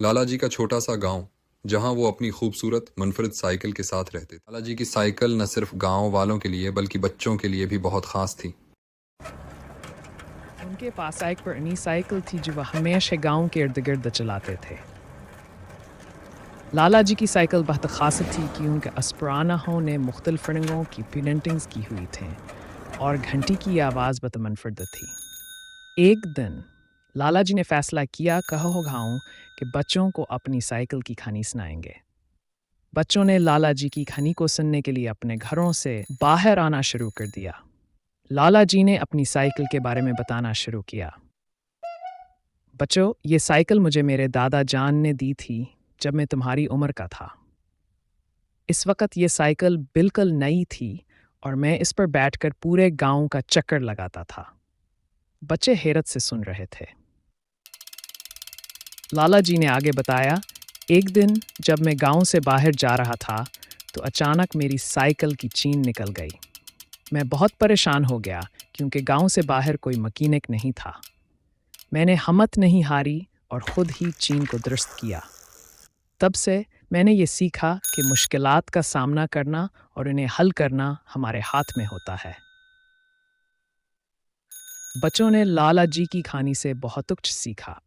लाला जी का छोटा सा गांव, जहां वो अपनी खूबसूरत मुनफरिद साइकिल के साथ रहते थे। लाला जी की साइकिल न सिर्फ गांव वालों के लिए बल्कि बच्चों के लिए भी बहुत खास थी। उनके पास एक पुरानी साइकिल थी जो वह हमेशा गांव के इर्द गिर्द चलाते थे। लाला जी की साइकिल बहुत ख़ास थी कि उनके असपरानहों ने मुख्तलिफ रंगों की पेंटिंग्स की हुई थी और घंटी की आवाज़ बहुत मुनफरद थी। एक दिन लाला जी ने फैसला किया कहो गाँव कि बच्चों को अपनी साइकिल की कहानी सुनाएंगे। बच्चों ने लाला जी की कहानी को सुनने के लिए अपने घरों से बाहर आना शुरू कर दिया। लाला जी ने अपनी साइकिल के बारे में बताना शुरू किया। बच्चों, ये साइकिल मुझे मेरे दादा जान ने दी थी जब मैं तुम्हारी उम्र का था। इस वक्त ये साइकिल बिल्कुल नई थी और मैं इस पर बैठकर पूरे गांव का चक्कर लगाता था। बच्चे हैरत से सुन रहे थे। लाला जी ने आगे बताया, एक दिन जब मैं गांव से बाहर जा रहा था तो अचानक मेरी साइकिल की चेन निकल गई। मैं बहुत परेशान हो गया क्योंकि गांव से बाहर कोई मैकेनिक नहीं था। मैंने हिम्मत नहीं हारी और खुद ही चेन को दुरुस्त किया। तब से मैंने ये सीखा कि मुश्किलात का सामना करना और इन्हें हल करना हमारे हाथ में होता है। बच्चों ने लाला जी की कहानी से बहुत कुछ सीखा।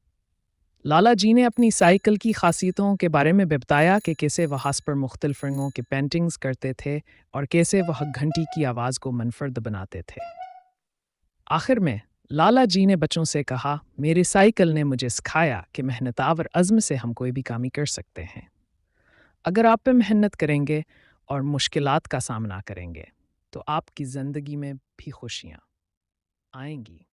लाला जी ने अपनी साइकिल की खासियतों के बारे में बताया कि कैसे वह उस पर मुख्तलिफ रंगों के पेंटिंग्स करते थे और कैसे वह घंटी की आवाज़ को मुनफरद बनाते थे। आखिर में लाला जी ने बच्चों से कहा, मेरी साइकिल ने मुझे सिखाया कि मेहनत और अज़्म से हम कोई भी काम कर सकते हैं। अगर आप पे मेहनत करेंगे और मुश्किलात का सामना करेंगे तो आपकी ज़िंदगी में भी खुशियाँ आएंगी।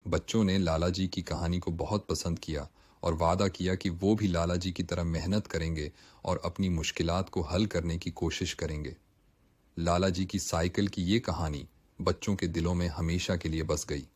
बच्चों ने लाला जी की कहानी को बहुत पसंद किया और वादा किया कि वो भी लाला जी की तरह मेहनत करेंगे और अपनी मुश्किलात को हल करने की कोशिश करेंगे। लाला जी की साइकिल की ये कहानी बच्चों के दिलों में हमेशा के लिए बस गई।